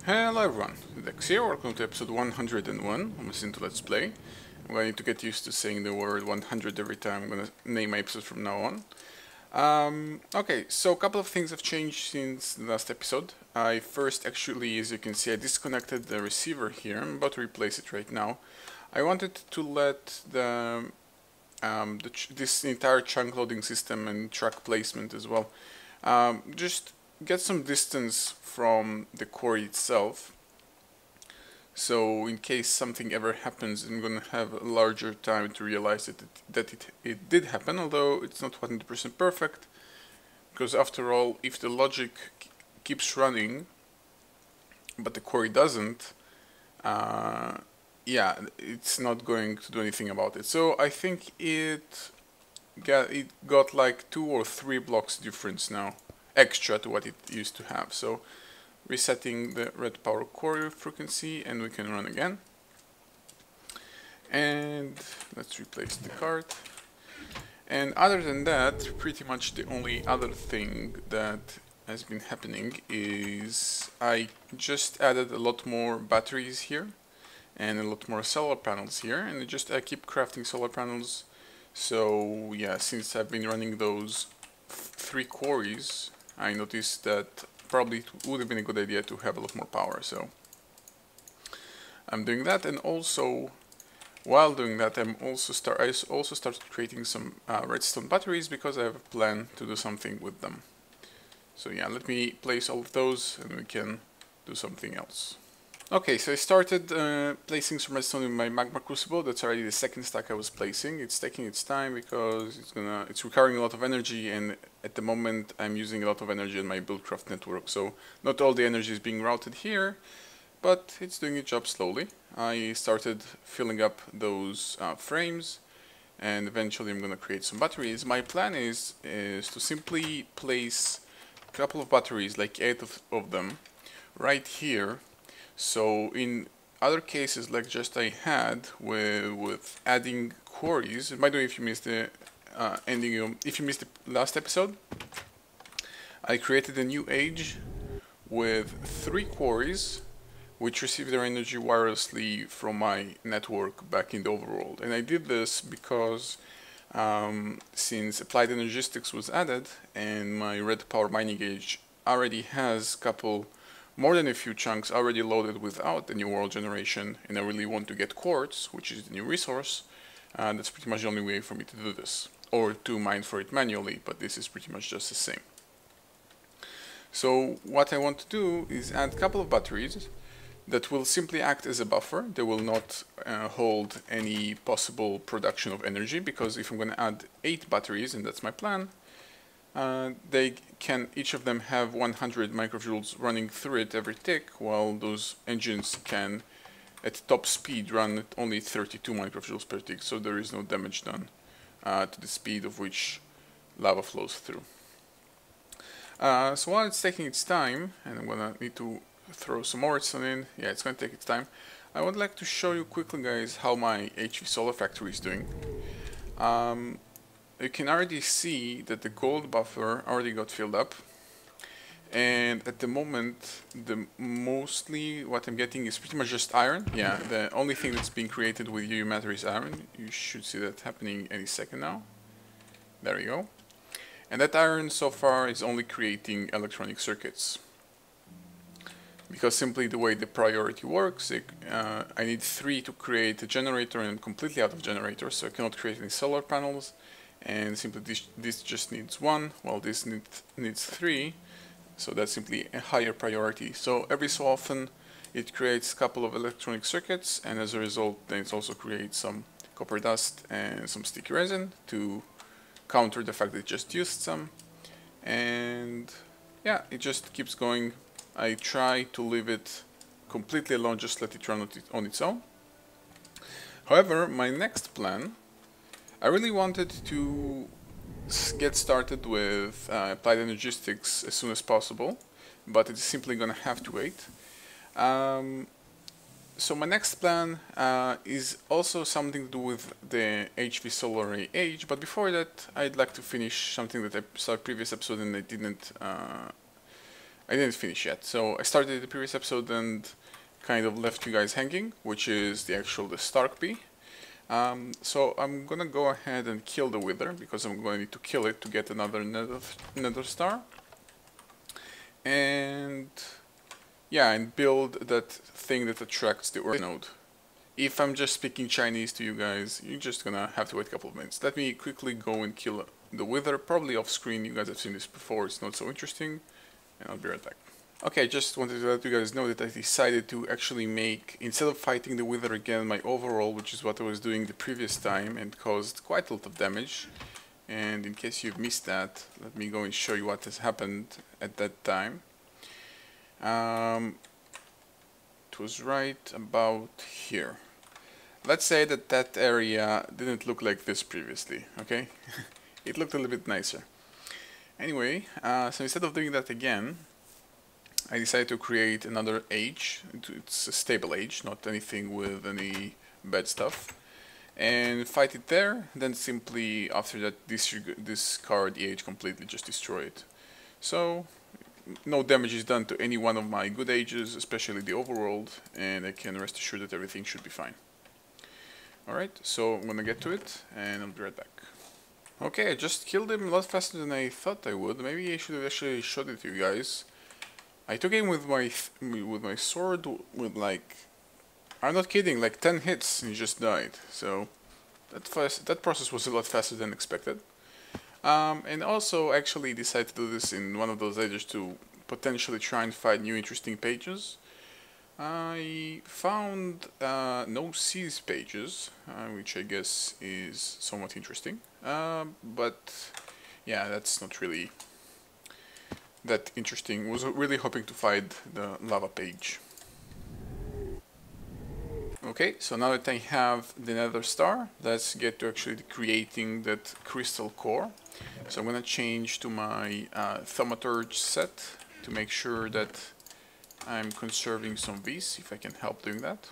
Hello everyone, odedex here, welcome to episode 101 of my Let's Play. I'm going to get used to saying the word 100 every time I'm going to name my episodes from now on. Okay, so a couple of things have changed since the last episode. I first actually, as you can see, I disconnected the receiver here. I'm about to replace it right now. I wanted to let this entire chunk loading system and track placement as well just get some distance from the quarry itself, so in case something ever happens I'm gonna have a larger time to realize that it did happen, although it's not 100% perfect, because after all, if the logic keeps running but the quarry doesn't, yeah, it's not going to do anything about it. So I think it got like 2 or 3 blocks difference now, extra to what it used to have. So resetting the red power quarry frequency and we can run again. And let's replace the card. And other than that, pretty much the only other thing that has been happening is I just added a lot more batteries here and a lot more solar panels here, and I keep crafting solar panels. So yeah, since I've been running those 3 quarries, I noticed that probably it would have been a good idea to have a lot more power. So I'm doing that, and also while doing that I also started creating some redstone batteries, because I have a plan to do something with them. So yeah, let me place all of those and we can do something else. Okay, so I started placing some redstone in my magma crucible. That's already the second stack I was placing. It's taking its time because it's requiring a lot of energy, and at the moment I'm using a lot of energy on my buildcraft network. So not all the energy is being routed here, but it's doing its job slowly. I started filling up those frames, and eventually I'm gonna create some batteries. My plan is to simply place a couple of batteries, like 8 of them, right here. So in other cases, like just I had with adding quarries, by the way, if you missed the if you missed the last episode, I created a new age with 3 quarries which receive their energy wirelessly from my network back in the overworld. And I did this because since applied energistics was added and my red power mining age already has more than a few chunks already loaded without the new world generation, and I really want to get quartz, which is the new resource, that's pretty much the only way for me to do this, or to mine for it manually, but this is pretty much just the same. So what I want to do is add a couple of batteries that will simply act as a buffer. They will not hold any possible production of energy, because if I'm going to add 8 batteries, and that's my plan, each of them have 100 microjoules running through it every tick, while those engines can, at top speed, run at only 32 microjoules per tick, so there is no damage done to the speed of which lava flows through. So while it's taking its time, and I'm gonna need to throw some more redstone in, yeah, it's gonna take its time, I would like to show you quickly, guys, how my HV solar factory is doing. You can already see that the gold buffer already got filled up, and at the moment mostly what I'm getting is pretty much just iron. Yeah, the only thing that's being created with UU matter is iron. You should see that happening any second now. There we go. And that iron so far is only creating electronic circuits, because simply the way the priority works, I need 3 to create a generator, and I'm completely out of generators, so I cannot create any solar panels. And simply this just needs 1, while this needs 3, so that's simply a higher priority. So every so often it creates a couple of electronic circuits, and as a result then it also creates some copper dust and some sticky resin to counter the fact that it just used some. And yeah, it just keeps going. I try to leave it completely alone, just let it run on its own. However, my next plan, I really wanted to get started with applied energistics as soon as possible, but it's simply gonna have to wait. So my next plan is also something to do with the HV solar array age, but before that I'd like to finish something that I saw in the previous episode and I didn't I didn't finish yet. So I started the previous episode and kind of left you guys hanging, which is the Stark bee. So I'm gonna go ahead and kill the Wither because I'm going to need to kill it to get another nether star. And yeah, and build that thing that attracts the Earth node. If I'm just speaking Chinese to you guys, you're just gonna have to wait a couple of minutes. Let me quickly go and kill the Wither, probably off screen. You guys have seen this before, it's not so interesting. And I'll be right back. Okay, just wanted to let you guys know that I decided to actually make, instead of fighting the Wither again, my overall, which is what I was doing the previous time and caused quite a lot of damage. And in case you've missed that, let me go and show you what has happened at that time. It was right about here. Let's say that that area didn't look like this previously, okay? It looked a little bit nicer. Anyway, so instead of doing that again, I decided to create another age. It's a stable age, not anything with any bad stuff. And fight it there, then simply after that discard the age completely, just destroy it. So no damage is done to any one of my good ages, especially the overworld, and I can rest assured that everything should be fine. Alright, so I'm gonna get to it, and I'll be right back. Okay, I just killed him a lot faster than I thought I would. Maybe I should have actually showed it to you guys. I took him with my sword with like, I'm not kidding, like 10 hits and he just died. So that process was a lot faster than expected. And also actually decided to do this in one of those edges to potentially try and find new interesting pages. I found no seas pages, which I guess is somewhat interesting. But yeah, that's not really that interesting. Was really hoping to find the lava page. Okay, so now that I have the nether star, let's get to actually creating that crystal core. So I'm gonna change to my thaumaturge set to make sure that I'm conserving some V's, if I can help doing that.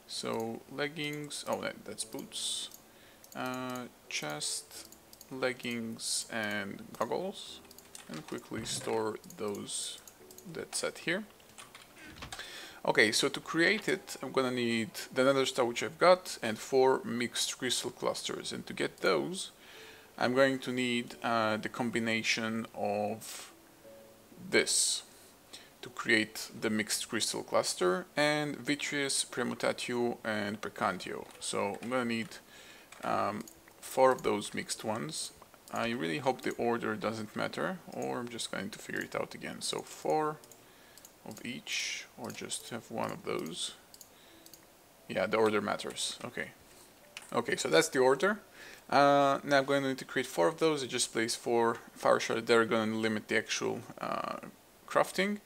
So leggings, oh that's boots, chest, leggings and goggles, and quickly store that set here. Okay, so to create it, I'm gonna need the nether star which I've got and 4 mixed crystal clusters, and to get those I'm going to need the combination of this to create the mixed crystal cluster, and vitreous, premutatio and percantio. So I'm gonna need 4 of those mixed ones. I really hope the order doesn't matter, or I'm just going to figure it out again. So 4 of each, or just have 1 of those. Yeah, the order matters. Okay, so that's the order. Now I'm going to need to create 4 of those. I just place 4 fire shards. They're going to limit the actual crafting.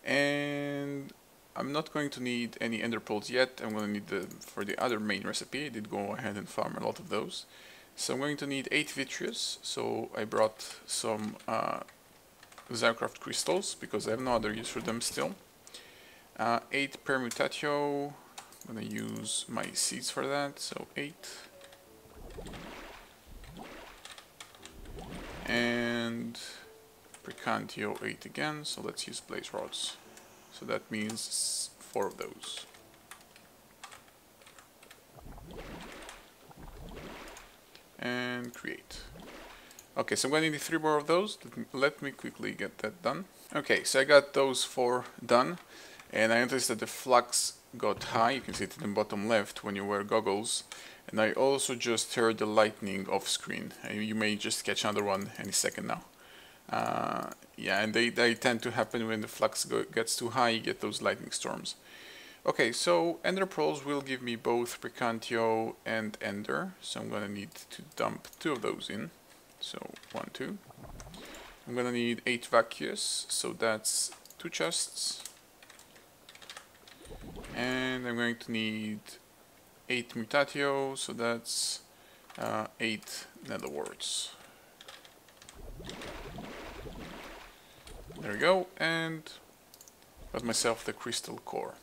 And I'm not going to need any ender pearls yet. I'm going to need for the other main recipe. I did go ahead and farm a lot of those. So I'm going to need 8 vitreous. So I brought some Zycraft crystals because I have no other use for them still. 8 permutatio. I'm going to use my seeds for that. So 8. And Precantio 8 again, so let's use blaze rods. So that means 4 of those. And create. Okay, so I'm going to need 3 more of those. Let me quickly get that done. Okay, so I got those 4 done, and I noticed that the flux got high. You can see it in the bottom left when you wear goggles. And I also just heard the lightning off screen. You may just catch another one any second now. Yeah, and they tend to happen when the flux gets too high, you get those lightning storms. Okay, so ender pearls will give me both Precantio and ender, so I'm gonna need to dump 2 of those in. So 1, 2. I'm gonna need 8 vacuous, so that's 2 chests. And I'm going to need 8 mutatio, so that's 8 nether warts. There we go, and got myself the crystal core.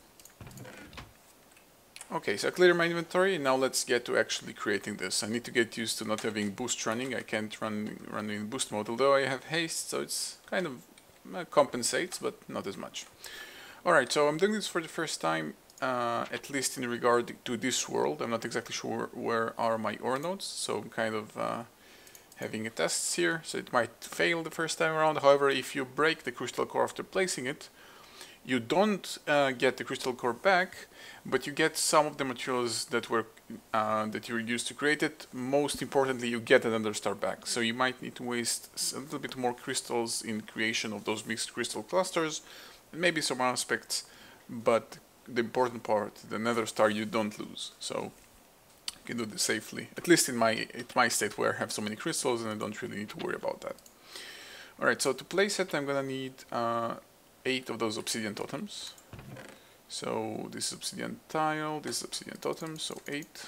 Okay, so I cleared my inventory, now let's get to actually creating this. I need to get used to not having boost running. I can't run in boost mode, although I have haste, so it's kind of compensates, but not as much. Alright, so I'm doing this for the first time, at least in regard to this world. I'm not exactly sure where are my ore nodes, so I'm kind of having a test here, so it might fail the first time around. However, if you break the crystal core after placing it, you don't get the crystal core back, but you get some of the materials that were that you used to create it. Most importantly, you get another star back. So you might need to waste a little bit more crystals in creation of those mixed crystal clusters, maybe some aspects, but the important part, the nether star, you don't lose. So you can do this safely, at least in my state where I have so many crystals and I don't really need to worry about that. Alright, so to place it, I'm gonna need 8 of those obsidian totems. So this is obsidian tile, this is obsidian totem, so 8.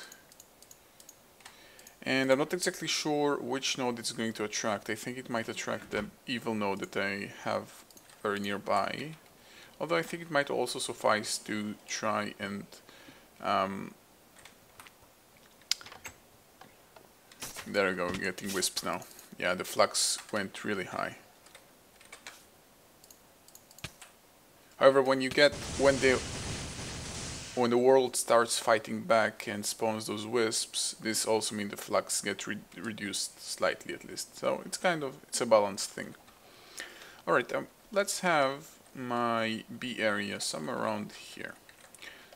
And I'm not exactly sure which node it's going to attract. I think it might attract the evil node that I have very nearby. Although I think it might also suffice to try and there we go, we're getting wisps now. Yeah, the flux went really high. However, when the world starts fighting back and spawns those wisps, this also means the flux gets reduced slightly at least. So it's a balanced thing. Alright, let's have my bee area somewhere around here.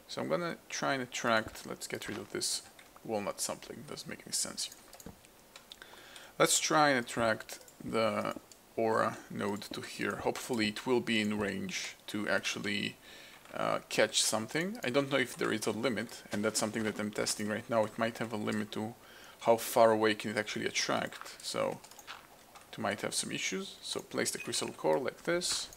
So I'm gonna try and attract, let's get rid of this walnut sampling, doesn't make any sense here. Let's try and attract the aura node to here. Hopefully it will be in range to actually catch something. I don't know if there is a limit, and that's something that I'm testing right now. It might have a limit to how far away can it actually attract, so it might have some issues. So place the crystal core like this.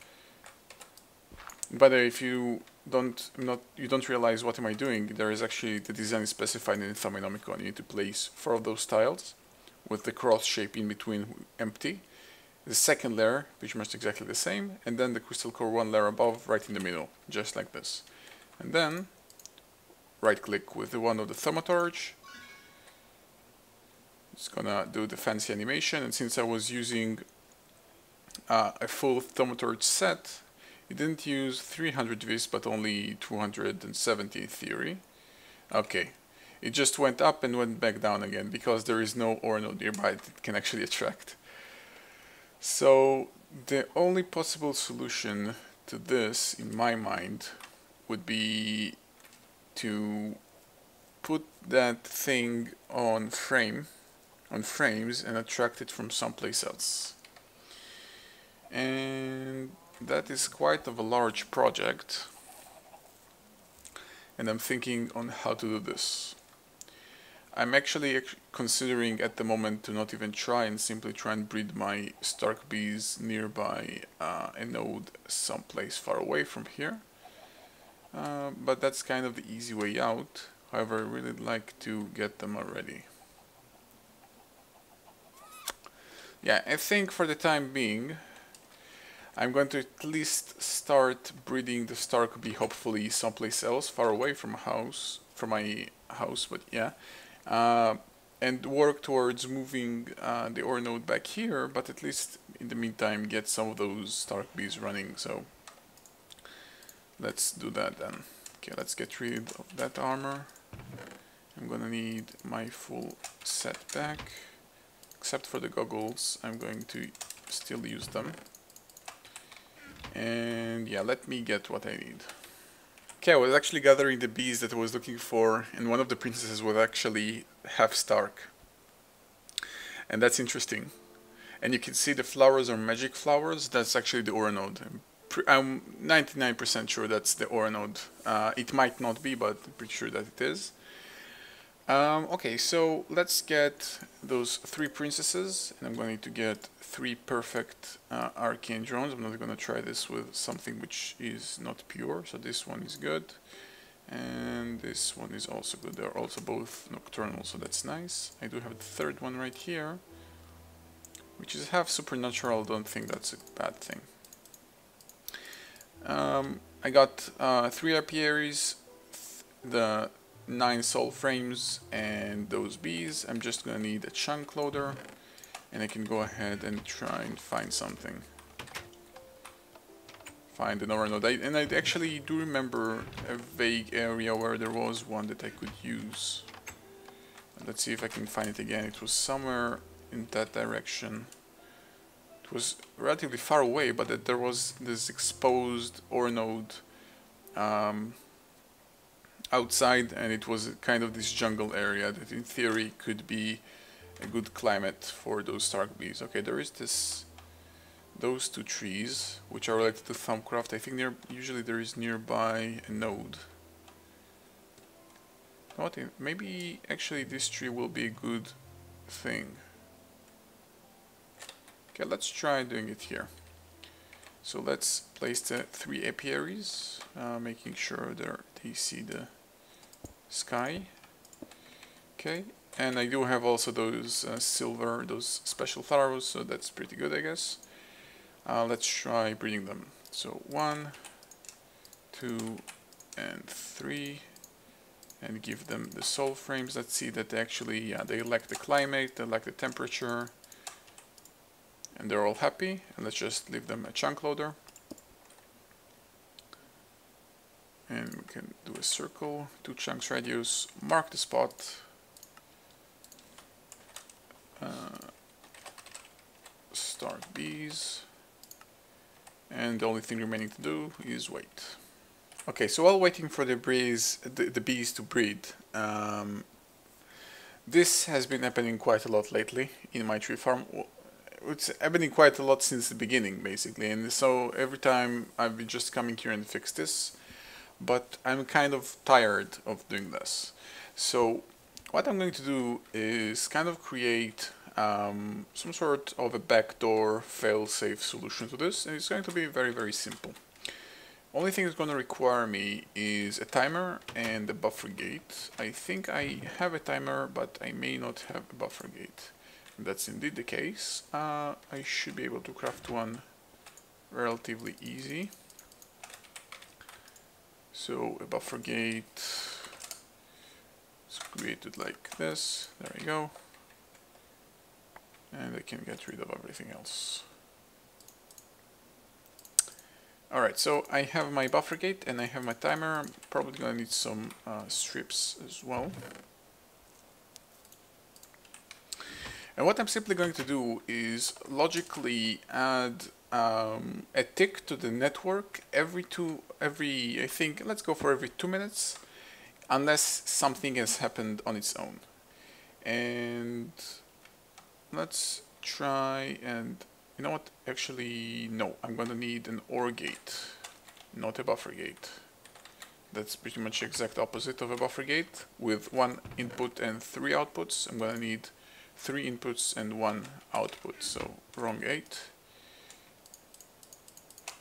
But if you don't realize what am I doing, there is actually, the design is specified in the Thermonomicon. You need to place 4 of those tiles with the cross shape in between empty. The second layer, pretty much exactly the same, and then the crystal core 1 layer above, right in the middle, just like this. And then right click with the one of the thermotorch. It's gonna do the fancy animation, and since I was using a full thermotorch set, it didn't use 300 vis but only 270 in theory. Okay, it just went up and went back down again because there is no ore node nearby that it can actually attract. So the only possible solution to this, in my mind, would be to put that thing on frames and attract it from someplace else. And that is quite of a large project, and I'm thinking on how to do this. I'm actually considering at the moment to not even try and simply try and breed my Stark bees nearby a node someplace far away from here. But that's kind of the easy way out. However, I really like to get them already. Yeah, I think for the time being, I'm going to at least start breeding the Stark bee, hopefully someplace else, far away from my house, but yeah. And work towards moving the ore node back here, but at least in the meantime get some of those Stark bees running. So let's do that then. Okay, let's get rid of that armor. I'm gonna need my full set back, except for the goggles. I'm going to still use them. And yeah, let me get what I need. Okay, I was actually gathering the bees that I was looking for, and one of the princesses was actually half Stark. And that's interesting. And you can see the flowers are magic flowers. That's actually the aura node. I'm 99% sure that's the aura node. It might not be, but I'm pretty sure that it is. Okay, so let's get those 3 princesses, and I'm going to get 3 perfect arcane drones. I'm not going to try this with something which is not pure, so this one is good, and this one is also good. They're also both nocturnal, so that's nice. I do have the 3rd one right here, which is half supernatural. Don't think that's a bad thing. I got 3 apiaries, the 9 soul frames, and those bees. I'm just gonna need a chunk loader, and I can go ahead and try and find something. find an OR node. And I actually do remember a vague area where there was one that I could use. Let's see if I can find it again. It was somewhere in that direction. It was relatively far away, but there was this exposed OR node outside, and it was kind of this jungle area that in theory could be a good climate for those Stark bees. Okay, there is those two trees which are related to Thumbcraft. I think usually there is nearby a node. What? Maybe actually this tree will be a good thing. Okay, let's try doing it here. So let's place the 3 apiaries, making sure they see the sky. Okay, and I do have also those those special flowers, so that's pretty good, I guess. Let's try breeding them. So 1, 2, and 3, and give them the soul frames. Let's see that they actually, they like the climate, they like the temperature, and they're all happy. And let's just leave them a chunk loader. And we can do a circle, 2 chunks radius, mark the spot, start bees, and the only thing remaining to do is wait. Okay, so while waiting for the bees to breed, this has been happening quite a lot lately in my tree farm. It's happening quite a lot since the beginning, basically, and so every time I've been just coming here and fix this, but I'm kind of tired of doing this. So what I'm going to do is kind of create some sort of a backdoor fail-safe solution to this, and it's going to be very, very simple. Only thing it's going to require me is a timer and a buffer gate. I think I have a timer, but I may not have a buffer gate. If that's indeed the case, I should be able to craft one relatively easy. So a buffer gate is created like this. There we go. And I can get rid of everything else. Alright, so I have my buffer gate and I have my timer. I'm probably gonna need some strips as well. And what I'm simply going to do is logically add a tick to the network every I think, let's go for every 2 minutes, unless something has happened on its own. And let's try, and you know what, actually no, I'm gonna need an OR gate, not a buffer gate. That's pretty much the exact opposite of a buffer gate. With 1 input and 3 outputs, I'm gonna need 3 inputs and 1 output, so wrong gate.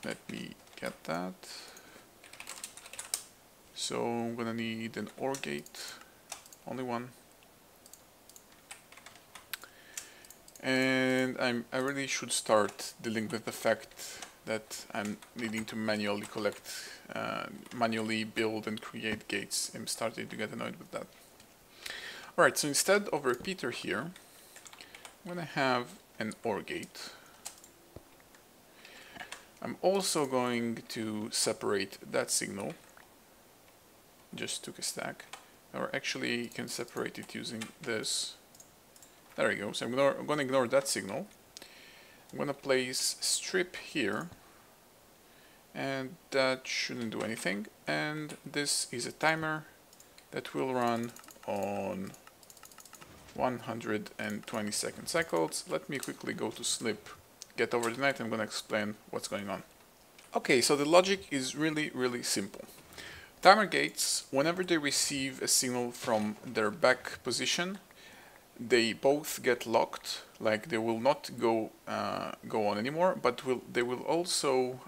Let me get that. So I'm gonna need an OR gate, only 1. And I really should start dealing with the fact that I'm needing to manually collect, manually build and create gates. I'm starting to get annoyed with that. Alright, so instead of a repeater here, I'm gonna have an OR gate. I'm also going to separate that signal. Just took a stack. Or actually you can separate it using this. There we go. So I'm going to ignore that signal. I'm going to place strip here. And that shouldn't do anything. And this is a timer that will run on 120-second cycles. Let me quickly go to sleep, get over the night. I'm going to explain what's going on. Okay, so the logic is really, really simple. Timer gates, whenever they receive a signal from their back position, they both get locked, like they will not go on anymore, but they will also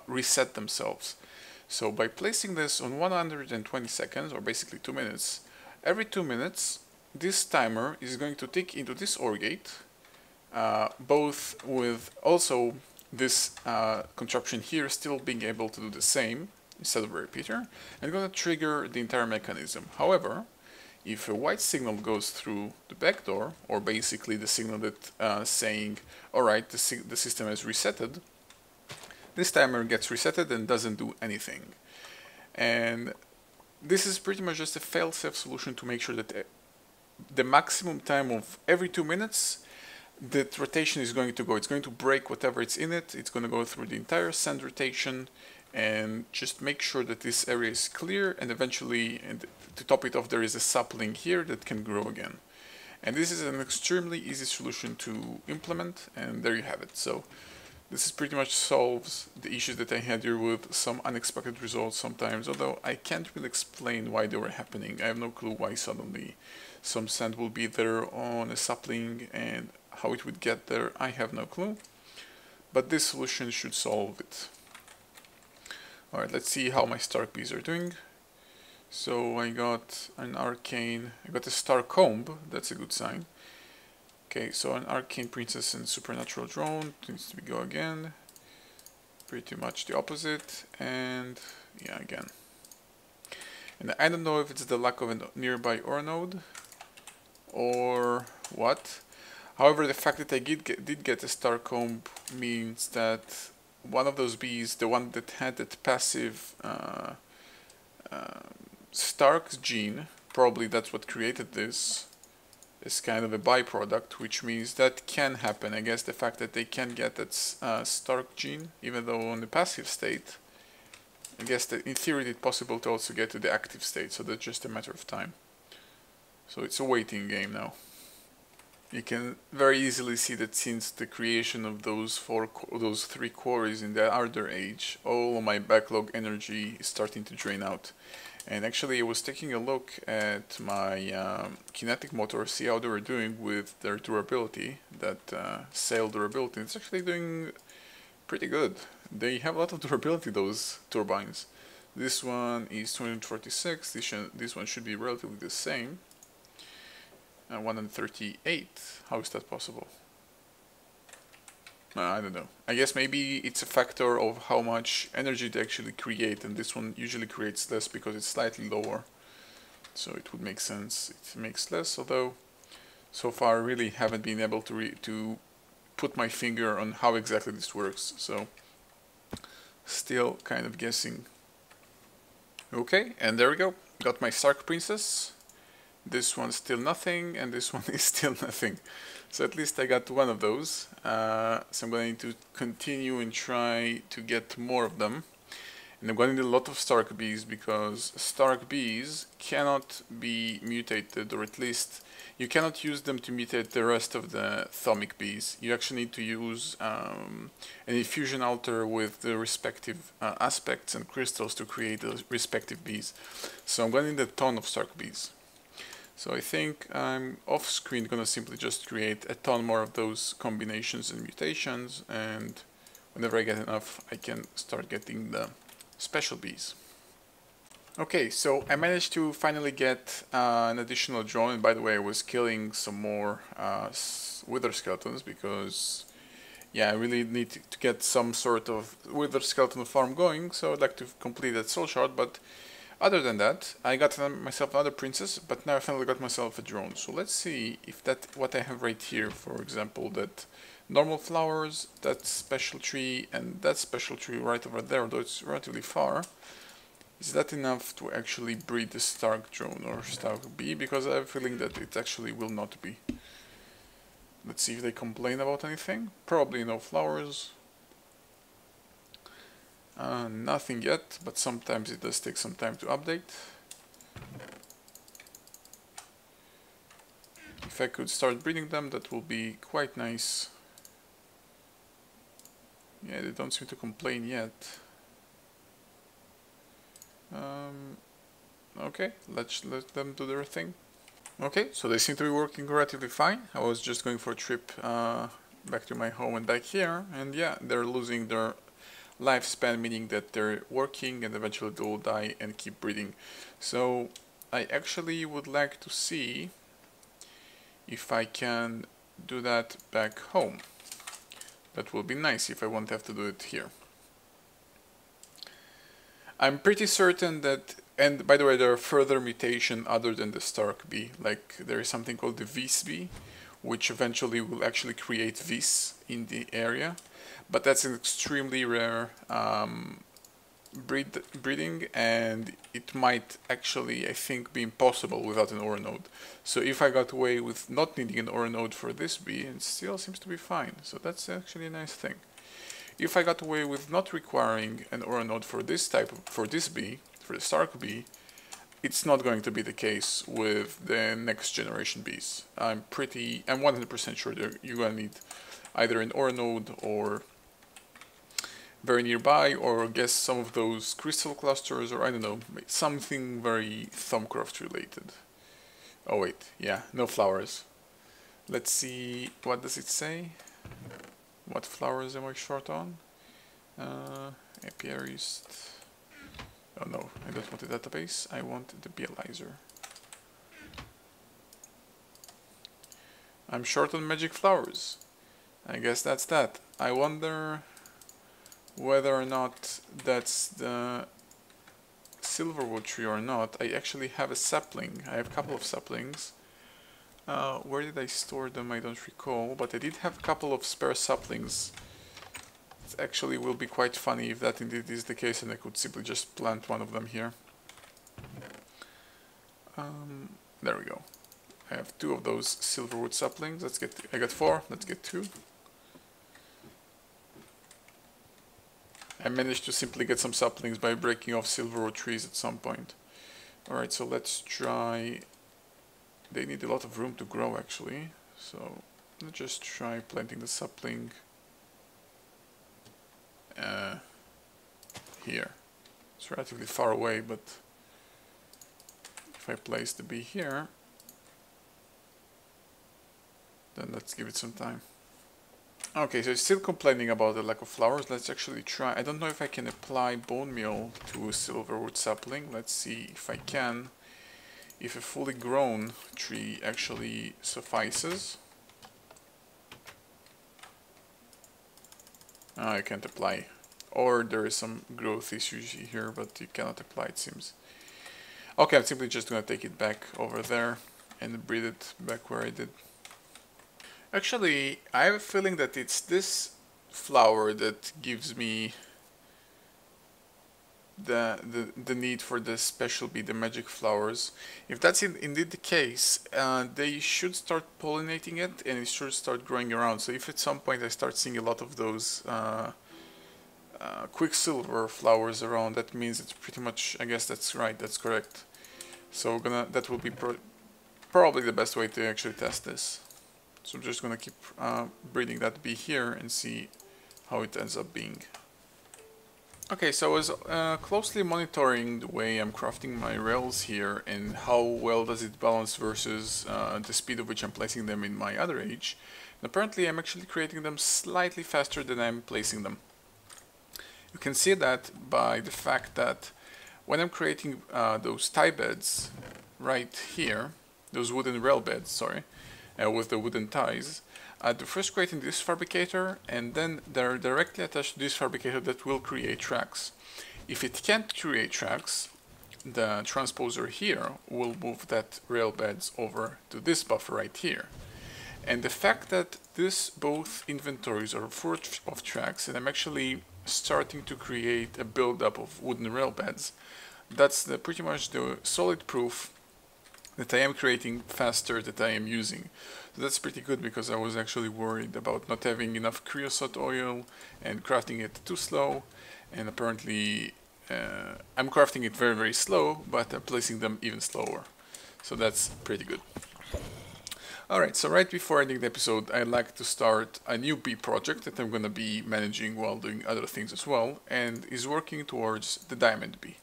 reset themselves. So by placing this on 120 seconds, or basically 2 minutes, every 2 minutes, this timer is going to tick into this OR gate, both with also this contraption here still being able to do the same instead of a repeater, and going to trigger the entire mechanism. However, if a white signal goes through the back door, or basically the signal that saying, alright, the system has resetted, this timer gets resetted and doesn't do anything. And this is pretty much just a fail-safe solution to make sure that the maximum time of every 2 minutes that rotation is going to go. It's going to break whatever it's in it. It's going to go through the entire send rotation and just make sure that this area is clear, and eventually, and to top it off, there is a sapling here that can grow again. And this is an extremely easy solution to implement, and there you have it. So this is pretty much solves the issues that I had here with some unexpected results sometimes, although I can't really explain why they were happening. I have no clue why suddenly some sand will be there on a sapling and how it would get there. I have no clue, but this solution should solve it. Alright, let's see how my Stark bees are doing. So I got an arcane, I got a star comb, that's a good sign. Okay, so an arcane princess and supernatural drone, needs to go again. Pretty much the opposite, and yeah, again. And I don't know if it's the lack of a nearby ore node or what. However, the fact that I did get a star comb means that one of those bees, the one that had that passive Stark's gene, probably that's what created this, is kind of a byproduct, which means that can happen. I guess the fact that they can get that Stark gene, even though on the passive state, I guess that in theory it's possible to also get to the active state, so that's just a matter of time. So it's a waiting game now. You can very easily see that since the creation of those three quarries in the Ardor Age, all of my backlog energy is starting to drain out. And actually I was taking a look at my kinetic motors, see how they were doing with their durability, that sail durability. It's actually doing pretty good. They have a lot of durability, those turbines. This one is 246, this one should be relatively the same. 138. How is that possible? I don't know. I guess maybe it's a factor of how much energy they actually create, and this one usually creates less because it's slightly lower. So it would make sense. It makes less, although so far I really haven't been able to put my finger on how exactly this works. So still kind of guessing. Okay, and there we go. Got my Stark Princess. This one's still nothing, and this one is still nothing. So at least I got one of those. So I'm going to continue and try to get more of them. And I'm going to need a lot of Stark bees, because Stark bees cannot be mutated, or at least you cannot use them to mutate the rest of the Thomic bees. You actually need to use an infusion altar with the respective aspects and crystals to create those respective bees. So I'm going to need a ton of Stark bees. So I think I'm off screen going to simply just create a ton more of those combinations and mutations, and whenever I get enough I can start getting the special bees. Okay, so I managed to finally get an additional drone, and by the way I was killing some more wither skeletons because yeah, I really need to get some sort of wither skeleton farm going, so I'd like to complete that soul shard, but other than that, I got myself another princess, but now I finally got myself a drone. So let's see if that, what I have right here, for example, that normal flowers, that special tree, and that special tree right over there, although it's relatively far, is that enough to actually breed the Stark drone or Stark bee? Because I have a feeling that it actually will not be. Let's see if they complain about anything. Probably no flowers. Nothing yet, but sometimes it does take some time to update. If I could start breeding them, that will be quite nice. Yeah, they don't seem to complain yet. Okay, let's let them do their thing. Okay, so they seem to be working relatively fine. I was just going for a trip back to my home and back here, and yeah, they're losing their lifespan, meaning that they're working and eventually they will die and keep breeding. So I actually would like to see if I can do that back home. That will be nice if I won't have to do it here. I'm pretty certain that, and by the way, there are further mutation other than the Stark bee. Like there is something called the Vis bee, which eventually will actually create Vis in the area. but that's an extremely rare breeding, and it might actually, I think, be impossible without an OR node. So if I got away with not needing an OR node for this bee, it still seems to be fine. So that's actually a nice thing. If I got away with not requiring an OR node for this bee, for the Stark bee, it's not going to be the case with the next generation bees. I'm 100% sure that you're going to need either an OR node or very nearby, or guess some of those crystal clusters, or I don't know, something very Thumbcraft related. Oh wait, yeah, no flowers. Let's see, what does it say? What flowers am I short on? Apiarist. Oh no, I don't want a database, I want the Bializer. I'm short on magic flowers. I guess that's that. I wonder whether or not that's the silverwood tree or not. I actually have a sapling. I have a couple of saplings. Where did I store them? I don't recall, but I did have a couple of spare saplings. It actually will be quite funny if that indeed is the case, and I could simply just plant one of them here. There we go. I have 2 of those silverwood saplings. I got 4. Let's get 2. I managed to simply get some saplings by breaking off silverwood trees at some point. Alright, so let's try... They need a lot of room to grow actually, so let's just try planting the sapling here. It's relatively far away, but if I place the bee here, then let's give it some time. Okay, so it's still complaining about the lack of flowers. Let's actually try. I don't know if I can apply bone meal to a silverwood sapling. Let's see if I can. If a fully grown tree actually suffices. I can't apply. Or there is some growth issues here, but you cannot apply, it seems. Okay, I'm simply just gonna take it back over there and breed it back where I did. Actually, I have a feeling that it's this flower that gives me the need for the special bee, the magic flowers. If that's indeed the case, they should start pollinating it, and it should start growing around. So if at some point I start seeing a lot of those quicksilver flowers around, that means it's pretty much, I guess that's right, that's correct. So that will be probably the best way to actually test this. So I'm just gonna keep breeding that bee here and see how it ends up being. Okay, so I was closely monitoring the way I'm crafting my rails here and how well does it balance versus the speed of which I'm placing them in my other age. And apparently I'm actually creating them slightly faster than I'm placing them. You can see that by the fact that when I'm creating those tie beds right here, those wooden rail beds, sorry, with the wooden ties, to first creating this fabricator, and then they're directly attached to this fabricator that will create tracks. If it can't create tracks, the transposer here will move that rail beds over to this buffer right here. And the fact that both inventories are full of tracks, and I'm actually starting to create a buildup of wooden rail beds, that's pretty much the solid proof that I am creating faster that I am using. So that's pretty good, because I was actually worried about not having enough creosote oil and crafting it too slow, and apparently I'm crafting it very, very slow, but I'm placing them even slower. So that's pretty good. Alright, so right before ending the episode, I'd like to start a new bee project that I'm going to be managing while doing other things as well, and is working towards the diamond bee.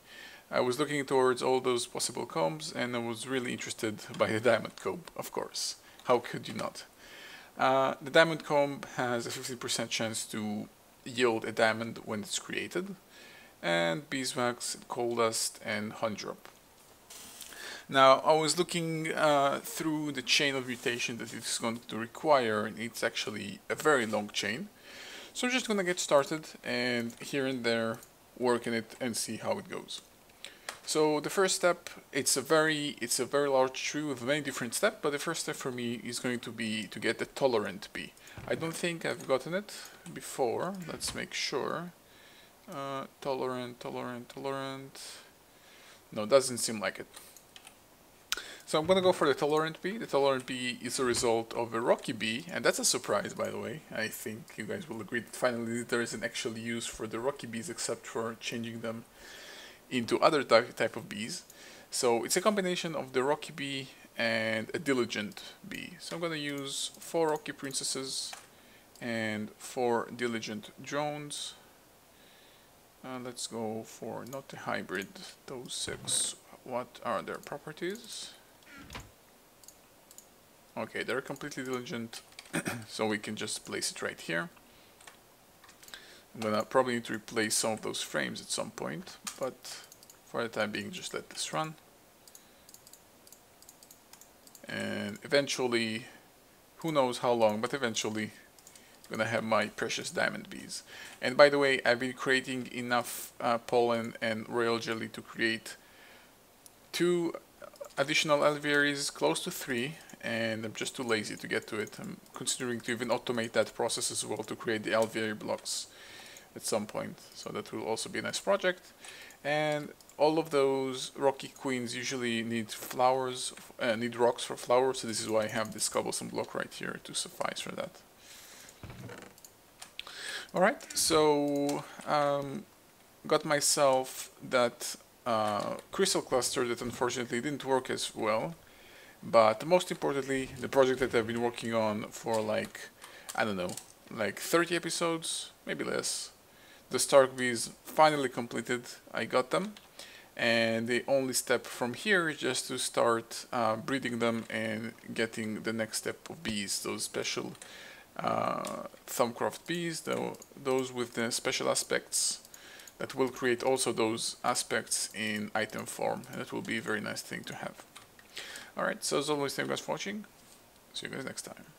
I was looking towards all those possible combs, and I was really interested by the diamond comb, of course. How could you not? The diamond comb has a 50% chance to yield a diamond when it's created, and beeswax, coal dust, and honey drop. Now, I was looking through the chain of mutation that it's going to require, and it's actually a very long chain. So I'm just going to get started, and here and there work in it and see how it goes. So the first step, it's a very large tree with many different steps, but the first step for me is going to be to get the tolerant bee. I don't think I've gotten it before. Let's make sure. Tolerant, tolerant, tolerant. No, doesn't seem like it. So I'm gonna go for the tolerant bee. The tolerant bee is a result of a rocky bee, and that's a surprise, by the way. I think you guys will agree that finally there is an actual use for the rocky bees, except for changing them into other type of bees. So it's a combination of the rocky bee and a diligent bee. So I'm gonna use 4 rocky princesses and 4 diligent drones. Let's go for not a hybrid, those 6. What are their properties? Okay, they're completely diligent, so we can just place it right here. I'm gonna probably need to replace some of those frames at some point, but for the time being, just let this run. And eventually, who knows how long, but eventually I'm gonna have my precious diamond bees. And by the way, I've been creating enough pollen and royal jelly to create 2 additional alvearies, close to 3, and I'm just too lazy to get to it. I'm considering to even automate that process as well to create the alveary blocks at some point, so that will also be a nice project. And all of those rocky queens usually need flowers, need rocks for flowers, so this is why I have this cobblestone block right here to suffice for that. Alright, so got myself that crystal cluster that unfortunately didn't work as well, but most importantly, the project that I've been working on for like, I don't know, like 30 episodes, maybe less. The Stark bees finally completed. I got them, and the only step from here is just to start breeding them and getting the next step of bees, those special Thumbcraft bees, those with the special aspects that will create also those aspects in item form, and that will be a very nice thing to have. Alright, so as always, thank you guys for watching. See you guys next time.